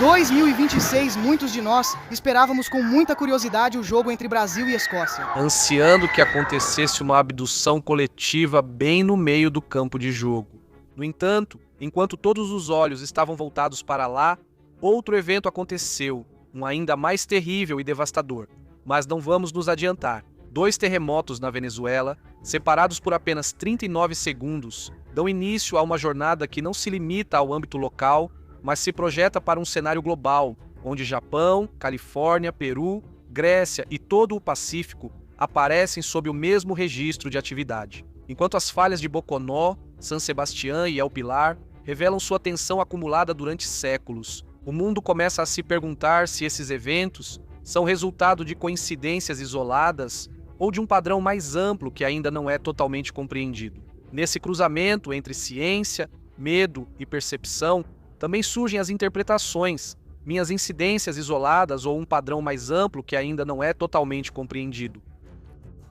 2026, muitos de nós esperávamos com muita curiosidade o jogo entre Brasil e Escócia. Ansiando que acontecesse uma abdução coletiva bem no meio do campo de jogo. No entanto, enquanto todos os olhos estavam voltados para lá, outro evento aconteceu, um ainda mais terrível e devastador. Mas não vamos nos adiantar. 2 terremotos na Venezuela, separados por apenas 39 segundos, dão início a uma jornada que não se limita ao âmbito local, mas se projeta para um cenário global, onde Japão, Califórnia, Peru, Grécia e todo o Pacífico aparecem sob o mesmo registro de atividade. Enquanto as falhas de Boconó, San Sebastián e El Pilar revelam sua tensão acumulada durante séculos, o mundo começa a se perguntar se esses eventos são resultado de coincidências isoladas ou de um padrão mais amplo que ainda não é totalmente compreendido. Nesse cruzamento entre ciência, medo e percepção, também surgem as interpretações, minhas incidências isoladas ou um padrão mais amplo que ainda não é totalmente compreendido.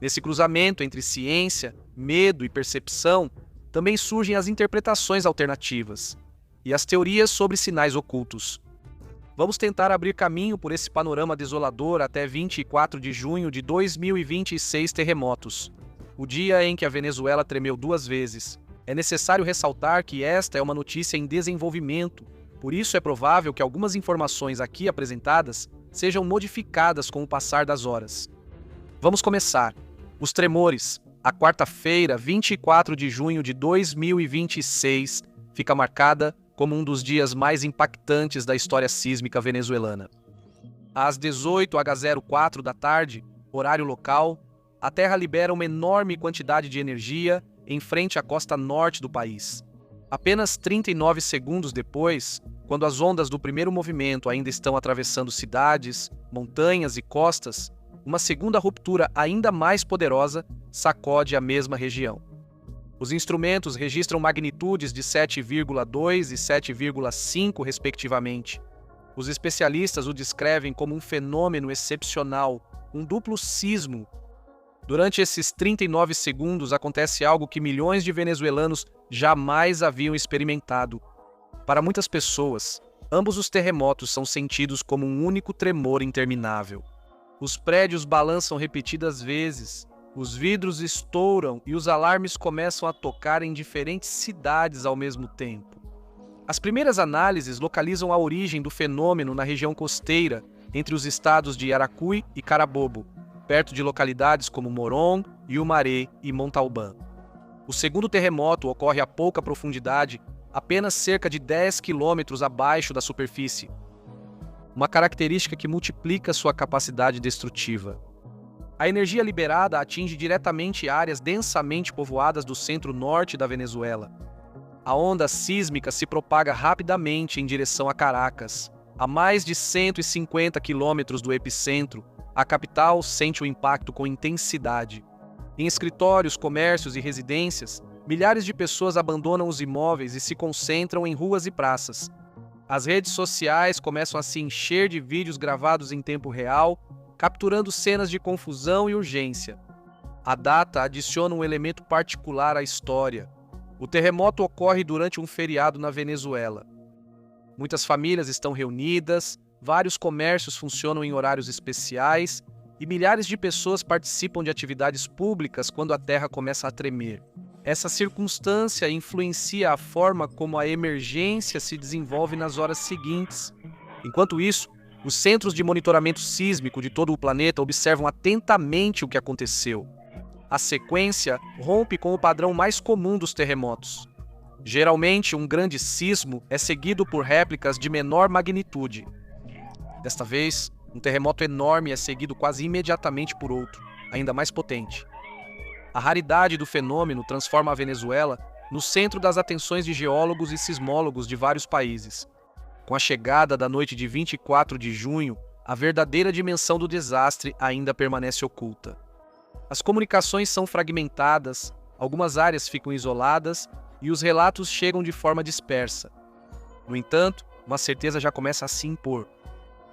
Nesse cruzamento entre ciência, medo e percepção, também surgem as interpretações alternativas e as teorias sobre sinais ocultos. Vamos tentar abrir caminho por esse panorama desolador até 24 de junho de 2026 terremotos, o dia em que a Venezuela tremeu 2 vezes. É necessário ressaltar que esta é uma notícia em desenvolvimento, por isso é provável que algumas informações aqui apresentadas sejam modificadas com o passar das horas. Vamos começar. Os tremores. A quarta-feira, 24 de junho de 2026, fica marcada como um dos dias mais impactantes da história sísmica venezuelana. Às 18h04 da tarde, horário local, a Terra libera uma enorme quantidade de energia em frente à costa norte do país. Apenas 39 segundos depois, quando as ondas do primeiro movimento ainda estão atravessando cidades, montanhas e costas, uma segunda ruptura ainda mais poderosa sacode a mesma região. Os instrumentos registram magnitudes de 7,2 e 7,5 respectivamente. Os especialistas o descrevem como um fenômeno excepcional, um duplo sismo. Durante esses 39 segundos acontece algo que milhões de venezuelanos jamais haviam experimentado. Para muitas pessoas, ambos os terremotos são sentidos como um único tremor interminável. Os prédios balançam repetidas vezes, os vidros estouram e os alarmes começam a tocar em diferentes cidades ao mesmo tempo. As primeiras análises localizam a origem do fenômeno na região costeira, entre os estados de Yaracuy e Carabobo, perto de localidades como Morón, Yumaré e Montalbán. O segundo terremoto ocorre a pouca profundidade, apenas cerca de 10 quilômetros abaixo da superfície, uma característica que multiplica sua capacidade destrutiva. A energia liberada atinge diretamente áreas densamente povoadas do centro-norte da Venezuela. A onda sísmica se propaga rapidamente em direção a Caracas. A mais de 150 quilômetros do epicentro, a capital sente o impacto com intensidade. Em escritórios, comércios e residências, milhares de pessoas abandonam os imóveis e se concentram em ruas e praças. As redes sociais começam a se encher de vídeos gravados em tempo real, capturando cenas de confusão e urgência. A data adiciona um elemento particular à história. O terremoto ocorre durante um feriado na Venezuela. Muitas famílias estão reunidas, vários comércios funcionam em horários especiais e milhares de pessoas participam de atividades públicas quando a terra começa a tremer. Essa circunstância influencia a forma como a emergência se desenvolve nas horas seguintes. Enquanto isso, os centros de monitoramento sísmico de todo o planeta observam atentamente o que aconteceu. A sequência rompe com o padrão mais comum dos terremotos. Geralmente, um grande sismo é seguido por réplicas de menor magnitude. Desta vez, um terremoto enorme é seguido quase imediatamente por outro, ainda mais potente. A raridade do fenômeno transforma a Venezuela no centro das atenções de geólogos e sismólogos de vários países. Com a chegada da noite de 24 de junho, a verdadeira dimensão do desastre ainda permanece oculta. As comunicações são fragmentadas, algumas áreas ficam isoladas e os relatos chegam de forma dispersa. No entanto, uma certeza já começa a se impor.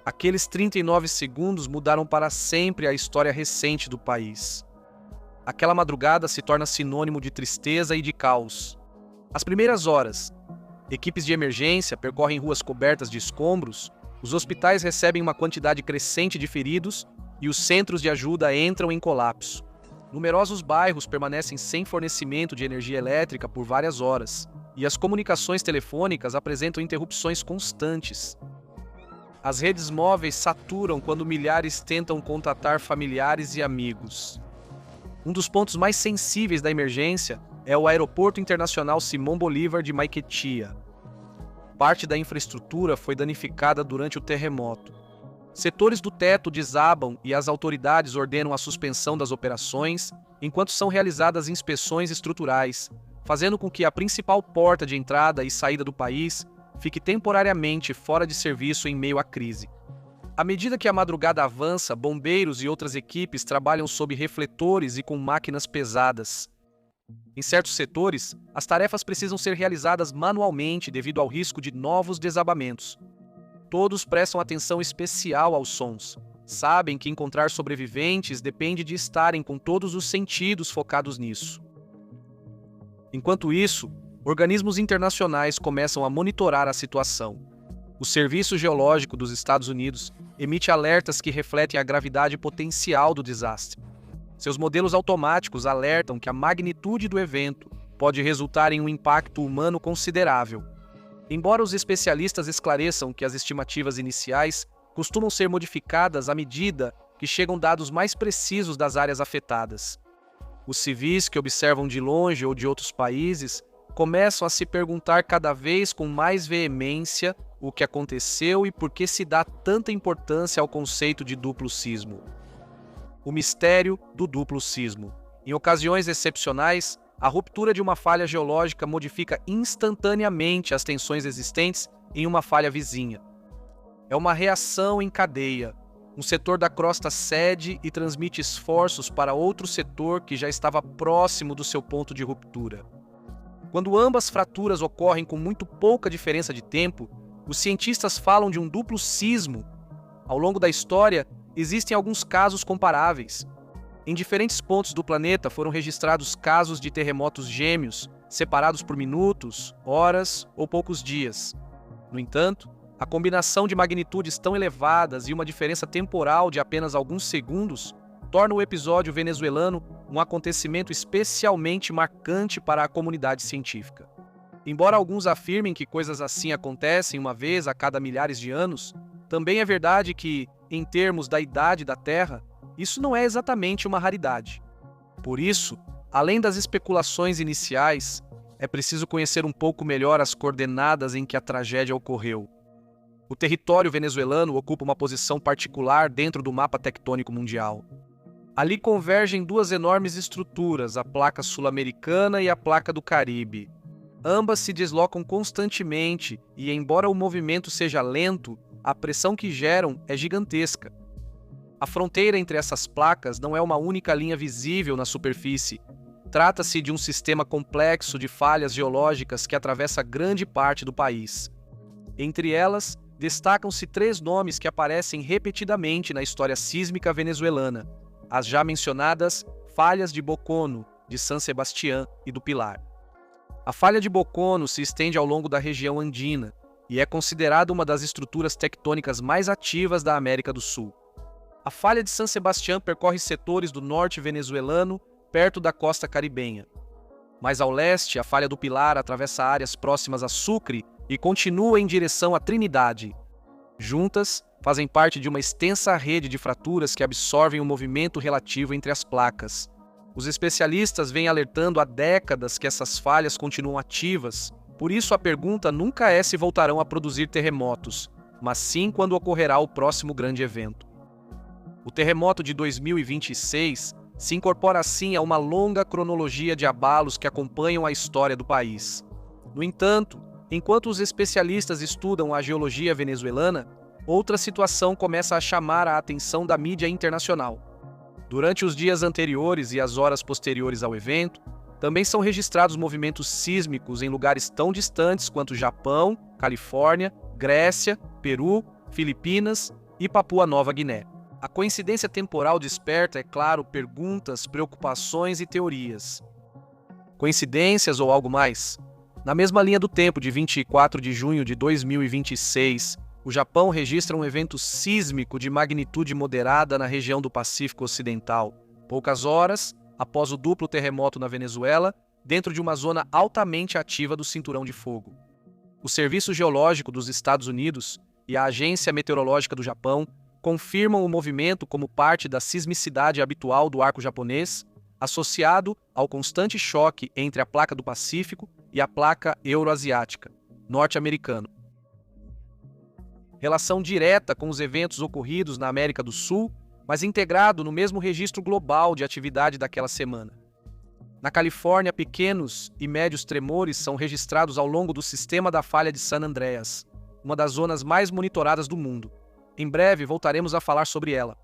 Aqueles 39 segundos mudaram para sempre a história recente do país. Aquela madrugada se torna sinônimo de tristeza e de caos. As primeiras horas, equipes de emergência percorrem ruas cobertas de escombros, Os hospitais recebem uma quantidade crescente de feridos e os centros de ajuda entram em colapso. Numerosos bairros permanecem sem fornecimento de energia elétrica por várias horas, e as comunicações telefônicas apresentam interrupções constantes. As redes móveis saturam quando milhares tentam contatar familiares e amigos. Um dos pontos mais sensíveis da emergência é o Aeroporto Internacional Simón Bolívar de Maiquetía. Parte da infraestrutura foi danificada durante o terremoto. Setores do teto desabam e as autoridades ordenam a suspensão das operações enquanto são realizadas inspeções estruturais, fazendo com que a principal porta de entrada e saída do país fique temporariamente fora de serviço em meio à crise. À medida que a madrugada avança, bombeiros e outras equipes trabalham sob refletores e com máquinas pesadas. Em certos setores, as tarefas precisam ser realizadas manualmente devido ao risco de novos desabamentos. Todos prestam atenção especial aos sons. Sabem que encontrar sobreviventes depende de estarem com todos os sentidos focados nisso. Enquanto isso, organismos internacionais começam a monitorar a situação. O Serviço Geológico dos Estados Unidos emite alertas que refletem a gravidade potencial do desastre. Seus modelos automáticos alertam que a magnitude do evento pode resultar em um impacto humano considerável. Embora os especialistas esclareçam que as estimativas iniciais costumam ser modificadas à medida que chegam dados mais precisos das áreas afetadas. Os civis que observam de longe ou de outros países começam a se perguntar cada vez com mais veemência o que aconteceu e por que se dá tanta importância ao conceito de duplo sismo. O mistério do duplo sismo. Em ocasiões excepcionais, a ruptura de uma falha geológica modifica instantaneamente as tensões existentes em uma falha vizinha. É uma reação em cadeia. Um setor da crosta cede e transmite esforços para outro setor que já estava próximo do seu ponto de ruptura. Quando ambas fraturas ocorrem com muito pouca diferença de tempo, os cientistas falam de um duplo sismo. Ao longo da história, existem alguns casos comparáveis. Em diferentes pontos do planeta foram registrados casos de terremotos gêmeos, separados por minutos, horas ou poucos dias. No entanto, a combinação de magnitudes tão elevadas e uma diferença temporal de apenas alguns segundos torna o episódio venezuelano um acontecimento especialmente marcante para a comunidade científica. Embora alguns afirmem que coisas assim acontecem uma vez a cada milhares de anos, também é verdade que, em termos da idade da Terra, isso não é exatamente uma raridade. Por isso, além das especulações iniciais, é preciso conhecer um pouco melhor as coordenadas em que a tragédia ocorreu. O território venezuelano ocupa uma posição particular dentro do mapa tectônico mundial. Ali convergem duas enormes estruturas, a placa sul-americana e a placa do Caribe. Ambas se deslocam constantemente e, embora o movimento seja lento, a pressão que geram é gigantesca. A fronteira entre essas placas não é uma única linha visível na superfície. Trata-se de um sistema complexo de falhas geológicas que atravessa grande parte do país. Entre elas, destacam-se 3 nomes que aparecem repetidamente na história sísmica venezuelana: as já mencionadas falhas de Bocono, de San Sebastián e do Pilar. A falha de Bocono se estende ao longo da região andina e é considerada uma das estruturas tectônicas mais ativas da América do Sul. A falha de San Sebastián percorre setores do norte venezuelano, perto da costa caribenha. Mais ao leste, a falha do Pilar atravessa áreas próximas a Sucre e continua em direção à Trinidade. Juntas, fazem parte de uma extensa rede de fraturas que absorvem o movimento relativo entre as placas. Os especialistas vêm alertando há décadas que essas falhas continuam ativas, por isso a pergunta nunca é se voltarão a produzir terremotos, mas sim quando ocorrerá o próximo grande evento. O terremoto de 2026 se incorpora assim a uma longa cronologia de abalos que acompanham a história do país. No entanto, enquanto os especialistas estudam a geologia venezuelana, outra situação começa a chamar a atenção da mídia internacional. Durante os dias anteriores e as horas posteriores ao evento, também são registrados movimentos sísmicos em lugares tão distantes quanto Japão, Califórnia, Grécia, Peru, Filipinas e Papua Nova Guiné. A coincidência temporal desperta, é claro, perguntas, preocupações e teorias. Coincidências ou algo mais? Na mesma linha do tempo de 24 de junho de 2026, O Japão registra um evento sísmico de magnitude moderada na região do Pacífico Ocidental, poucas horas após o duplo terremoto na Venezuela, dentro de uma zona altamente ativa do Cinturão de Fogo. O Serviço Geológico dos Estados Unidos e a Agência Meteorológica do Japão confirmam o movimento como parte da sismicidade habitual do arco japonês, associado ao constante choque entre a placa do Pacífico e a placa euroasiática, norte-americana. Relação direta com os eventos ocorridos na América do Sul, mas integrado no mesmo registro global de atividade daquela semana. Na Califórnia, pequenos e médios tremores são registrados ao longo do sistema da falha de San Andreas, uma das zonas mais monitoradas do mundo. Em breve voltaremos a falar sobre ela.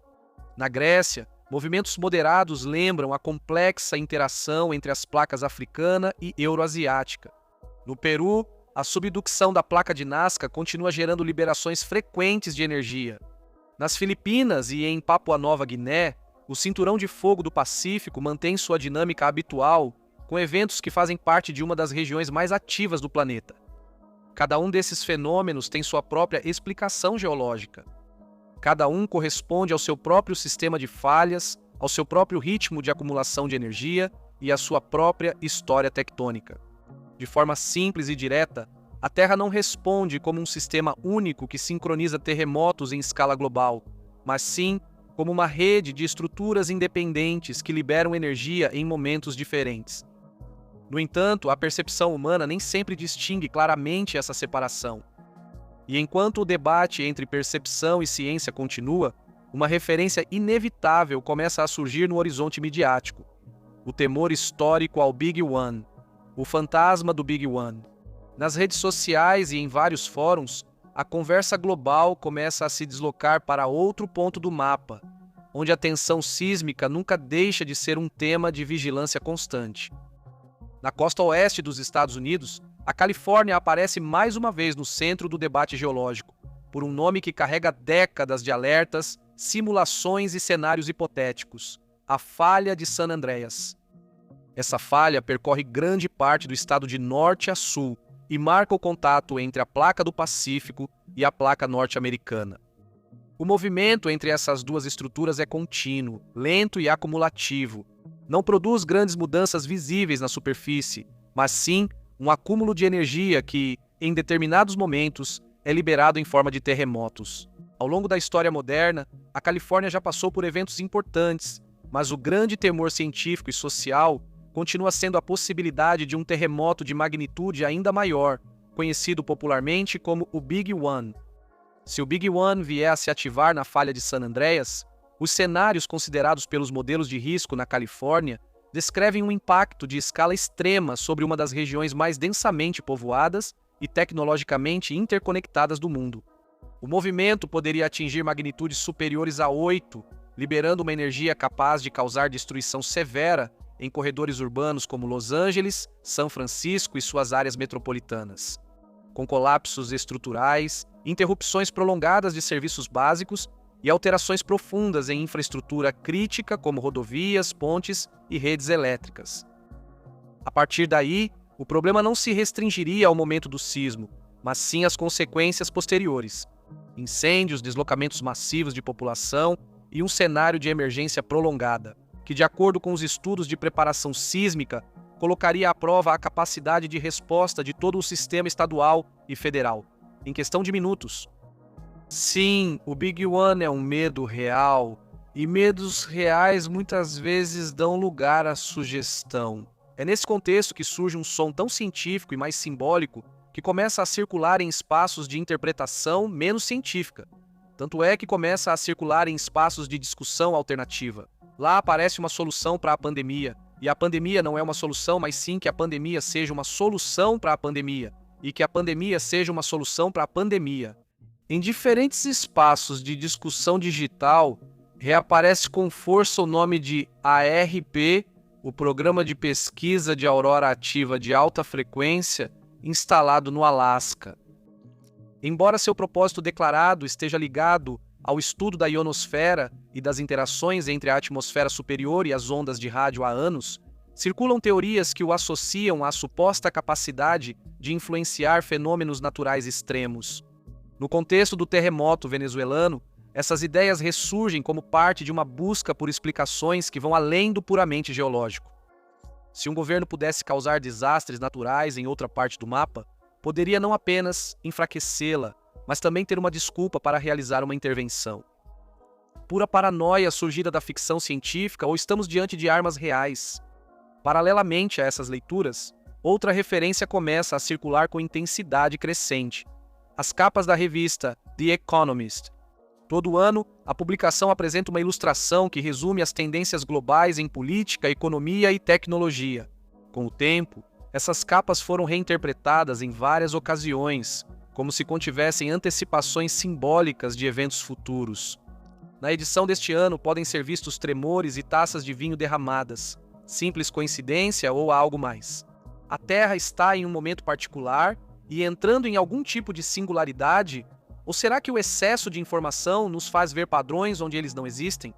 Na Grécia, movimentos moderados lembram a complexa interação entre as placas africana e euroasiática. No Peru, a subducção da placa de Nazca continua gerando liberações frequentes de energia. Nas Filipinas e em Papua Nova Guiné, o Cinturão de Fogo do Pacífico mantém sua dinâmica habitual, com eventos que fazem parte de uma das regiões mais ativas do planeta. Cada um desses fenômenos tem sua própria explicação geológica. Cada um corresponde ao seu próprio sistema de falhas, ao seu próprio ritmo de acumulação de energia e à sua própria história tectônica. De forma simples e direta, a Terra não responde como um sistema único que sincroniza terremotos em escala global, mas sim como uma rede de estruturas independentes que liberam energia em momentos diferentes. No entanto, a percepção humana nem sempre distingue claramente essa separação. E enquanto o debate entre percepção e ciência continua, uma referência inevitável começa a surgir no horizonte midiático: o temor histórico ao Big One, o fantasma do Big One. Nas redes sociais e em vários fóruns, a conversa global começa a se deslocar para outro ponto do mapa, onde a tensão sísmica nunca deixa de ser um tema de vigilância constante. Na costa oeste dos Estados Unidos, a Califórnia aparece mais uma vez no centro do debate geológico, por um nome que carrega décadas de alertas, simulações e cenários hipotéticos: a falha de San Andreas. Essa falha percorre grande parte do estado de norte a sul e marca o contato entre a placa do Pacífico e a placa norte-americana. O movimento entre essas duas estruturas é contínuo, lento e acumulativo. Não produz grandes mudanças visíveis na superfície, mas sim um acúmulo de energia que, em determinados momentos, é liberado em forma de terremotos. Ao longo da história moderna, a Califórnia já passou por eventos importantes, mas o grande temor científico e social continua sendo a possibilidade de um terremoto de magnitude ainda maior, conhecido popularmente como o Big One. Se o Big One vier a se ativar na falha de San Andreas, os cenários considerados pelos modelos de risco na Califórnia descrevem um impacto de escala extrema sobre uma das regiões mais densamente povoadas e tecnologicamente interconectadas do mundo. O movimento poderia atingir magnitudes superiores a 8, liberando uma energia capaz de causar destruição severa em corredores urbanos como Los Angeles, São Francisco e suas áreas metropolitanas, com colapsos estruturais, interrupções prolongadas de serviços básicos e alterações profundas em infraestrutura crítica como rodovias, pontes e redes elétricas. A partir daí, o problema não se restringiria ao momento do sismo, mas sim às consequências posteriores: incêndios, deslocamentos massivos de população e um cenário de emergência prolongada, que, de acordo com os estudos de preparação sísmica, colocaria à prova a capacidade de resposta de todo o sistema estadual e federal, em questão de minutos. Sim, o Big One é um medo real, e medos reais muitas vezes dão lugar à sugestão. É nesse contexto que surge um som tão científico e mais simbólico que começa a circular em espaços de interpretação menos científica. Tanto é que começa a circular em espaços de discussão alternativa. Lá aparece uma solução para a pandemia, e a pandemia não é uma solução, mas sim que a pandemia seja uma solução para a pandemia, e que a pandemia seja uma solução para a pandemia. Em diferentes espaços de discussão digital, reaparece com força o nome de ARP, o Programa de Pesquisa de Aurora Ativa de Alta Frequência, instalado no Alasca. Embora seu propósito declarado esteja ligado ao estudo da ionosfera e das interações entre a atmosfera superior e as ondas de rádio há anos, circulam teorias que o associam à suposta capacidade de influenciar fenômenos naturais extremos. No contexto do terremoto venezuelano, essas ideias ressurgem como parte de uma busca por explicações que vão além do puramente geológico. Se um governo pudesse causar desastres naturais em outra parte do mapa, poderia não apenas enfraquecê-la, mas também ter uma desculpa para realizar uma intervenção. Pura paranoia surgida da ficção científica ou estamos diante de armas reais? Paralelamente a essas leituras, outra referência começa a circular com intensidade crescente. As capas da revista The Economist. Todo ano, a publicação apresenta uma ilustração que resume as tendências globais em política, economia e tecnologia. Com o tempo, essas capas foram reinterpretadas em várias ocasiões, como se contivessem antecipações simbólicas de eventos futuros. Na edição deste ano podem ser vistos tremores e taças de vinho derramadas. Simples coincidência ou algo mais? A Terra está em um momento particular e entrando em algum tipo de singularidade? Ou será que o excesso de informação nos faz ver padrões onde eles não existem?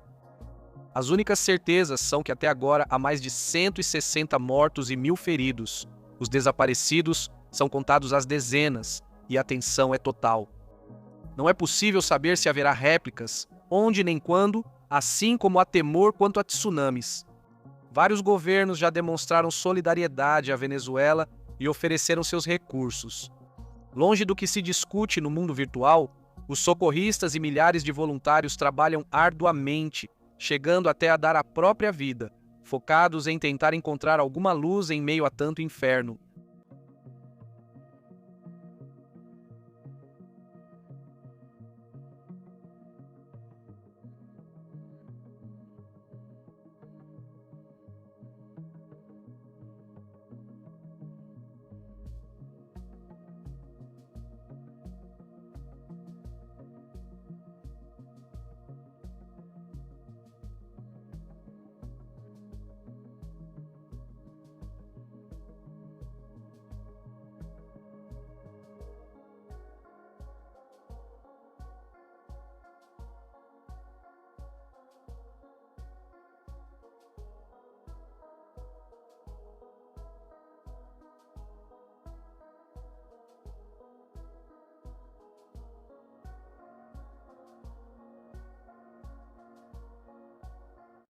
As únicas certezas são que até agora há mais de 160 mortos e 1.000 feridos. Os desaparecidos são contados às dezenas e a tensão é total. Não é possível saber se haverá réplicas, onde nem quando, assim como há temor quanto a tsunamis. Vários governos já demonstraram solidariedade à Venezuela e ofereceram seus recursos. Longe do que se discute no mundo virtual, os socorristas e milhares de voluntários trabalham arduamente, chegando até a dar a própria vida, focados em tentar encontrar alguma luz em meio a tanto inferno.